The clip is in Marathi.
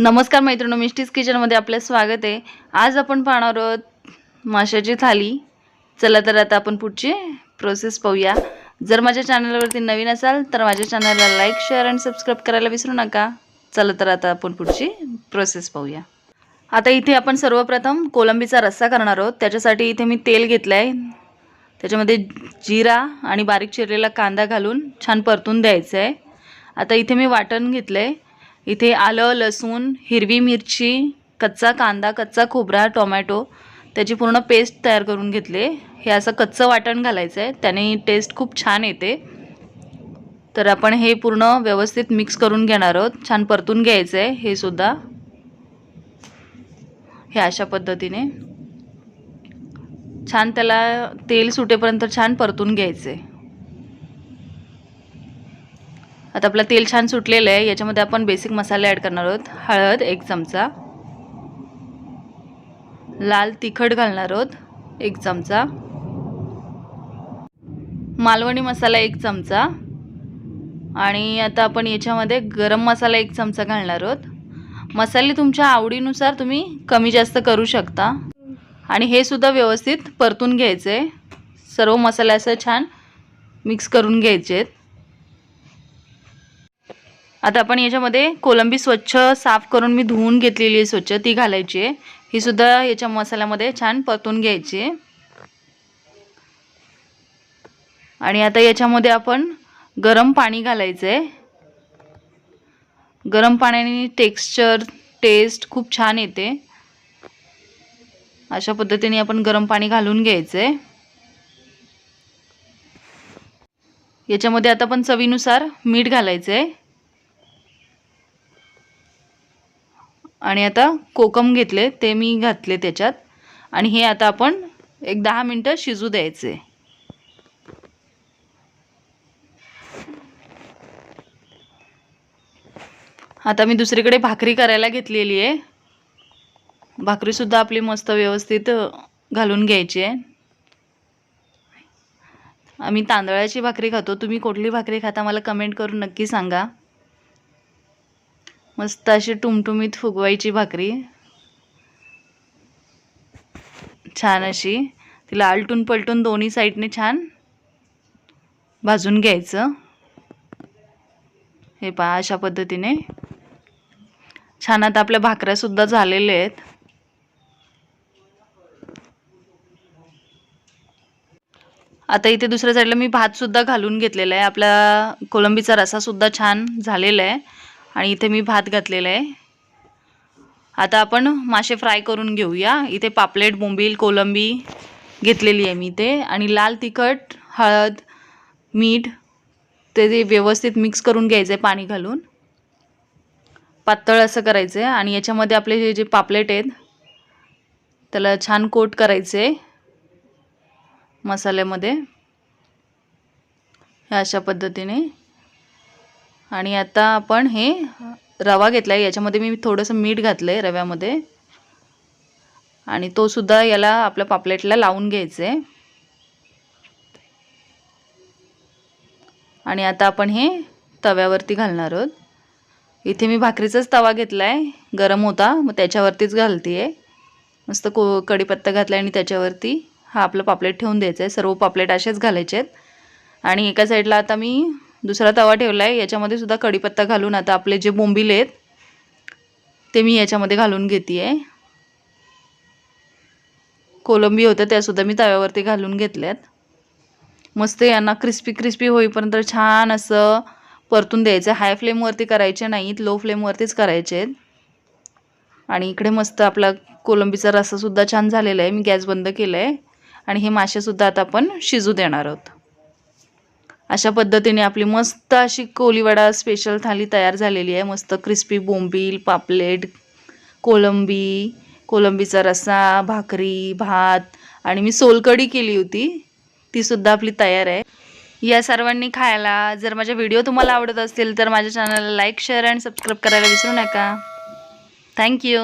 नमस्कार मैत्रिणी, मिस्टीज किचनमध्ये आपलं स्वागत आहे। आज आपण पाहणार आहोत माशाची थाली। चला तर आता आपण पुढची प्रोसेस पाहूया। जर माझ्या चॅनलवरती नवीन असाल तर माझ्या चॅनलला लाईक, शेअर आणि सबस्क्राइब करायला विसरू नका। चला तर आता आपण पुढची प्रोसेस पाहूया। आता इथे आपण सर्वप्रथम कोलंबीचा रस्सा करणार आहोत। त्याच्यासाठी इथे मी तेल घेतलंय, त्याच्यामध्ये जिरा आणि बारीक चिरलेला कांदा घालून छान परतून द्यायचं आहे। आता इथे मी वाटण घेतलंय, इथे आलं, लसूण, हिरवी मिरची, कच्चा कांदा, कच्चा खोबरा, टोमॅटो त्याची पूर्ण पेस्ट तयार करून घेतले। हे असं कच्चं वाटण घालायचं आहे, त्याने टेस्ट खूप छान येते। तर आपण हे पूर्ण व्यवस्थित मिक्स करून घेणार आहोत, छान परतून घ्यायचं आहे। हे सुद्धा हे अशा पद्धतीने छान त्याला तेल सुटेपर्यंत छान परतून घ्यायचे। आता आपलं तेल छान सुटलेलं आहे, याच्यामध्ये आपण बेसिक मसाले ऐड करणार आहोत। हळद 1 चमचा, लाल तिखट घालणार आहोत 1 चमचा, मालवणी मसाला 1 चमचा आणि आता आपण याच्यामध्ये गरम मसाला 1 चमचा घालणार आहोत। मसाले तुमच्या आवडीनुसार तुम्ही कमी जास्त करू शकता आणि हे सुद्धा व्यवस्थित परतून घ्यायचे। सर्व मसाले असं छान मिक्स करून घ्यायचे। आता आपण याच्यामध्ये कोलंबी स्वच्छ साफ करून मी धुवून घेतलेली आहे स्वच्छ, ती घालायची आहे। ही सुद्धा याच्या मसाल्यामध्ये छान परतून घ्यायची आहे। आणि आता याच्यामध्ये आपण गरम पाणी घालायचं आहे। गरम पाण्याने टेस्ट खूप छान येते। अशा पद्धतीने आपण गरम पाणी घालून घ्यायचं आहे। याच्यामध्ये आता आपण चवीनुसार मीठ घालायचं आहे आणि आता कोकम घेतले ते मी घातले त्याच्यात आणि हे आता आपण एक 10 मिनिटं शिजू द्यायचे। आता मी दुसरीकडे भाकरी करायला घेतलेली आहे। भाकरी सुद्धा आपली मस्त व्यवस्थित घालून घ्यायची आहे। आम्ही तांदळाची भाकरी खातो, तुम्ही कुठली भाकरी खाता मला कमेंट करून नक्की सांगा। मस्त अशी टुमटुमीत फुगवायची भाकरी, छान अशी तिला आलटून पलटून दोन्ही साइडने छान भाजून घ्यायचं। हे पहा अशा पद्धतीने छान आता आपल्या भाकऱ्या सुद्धा झालेल्या आहेत। आता इथे दुसऱ्या साईडला मी भात सुद्धा घालून घेतलेला आहे। आपला कोलंबीचा रस्सा सुद्धा छान झालेला आहे आणि इथे मी भात घातलेला आहे। आता आपण मासे फ्राय करून घेऊया। इथे पापलेट, बोंबील, कोलंबी घेतलेली आहे मी इथे आणि लाल तिखट, हळद, मीठ ते व्यवस्थित मिक्स करून घ्यायचं आहे पाणी घालून, पातळ असं करायचं आहे। आणि याच्यामध्ये आपले जे पापलेट आहेत त्याला छान कोट करायचे मसाल्यामध्ये अशा पद्धतीने। आणि आता आपण हे रवा घेतलाय, याच्यामध्ये मी थोडंसं मीठ घातलंय रव्यामध्ये आणि तो सुद्धा याला आपल्या पापलेटला लावून घ्यायचे। आणि आता आपण हे तव्यावरती घालणार आहोत। इथे मी भाकरीचाच तवा घेतलाय, गरम होता मग त्याच्यावरतीच घालतेय। मस्त कढीपत्ता घातला आणि त्याच्यावरती हा आपला पापलेट ठेवून द्यायचा आहे। सर्व पापलेट असेच घालायचे आहेत। आणि एका साईडला आता मी दुसरा तवा ठेवलाय, याच्यामध्ये सुद्धा कढीपत्ता घालून आता आपले जे बोंबील आहेत ते मी याच्यामध्ये घालून घेतेय। कोलंबी होते त्या सुद्धा मी तव्यावरती घालून घेतल्यात। मस्त यांना क्रिस्पी होईपर्यंत छान असं परतून द्यायचं। हाय फ्लेमवरती करायचे नाहीत, लो फ्लेमवरतीच करायचे आहेत। आणि इकडे मस्त आपला कोलंबीचा रस्सा सुद्धा छान झालेला आहे। मी गॅस बंद केलाय आणि हे मासे सुद्धा आता आपण शिजू देणार आहोत। अशा पद्धतीने आपली मस्त अशी कोळीवाडा स्पेशल थाली तयार झालेली आहे। मस्त क्रिस्पी बोंबील, पापलेट, कोलंबी, कोलंबीचा रस्सा, भाकरी, भात आणि मी सोलकढी केली होती, ती सुद्धा आपली तयार आहे। या सर्वांनी खायला। जर माझे व्हिडिओ तुम्हाला आवडत असतील तर माझ्या चॅनलला लाईक, शेअर आणि सबस्क्राइब करायला विसरू नका। थँक्यू।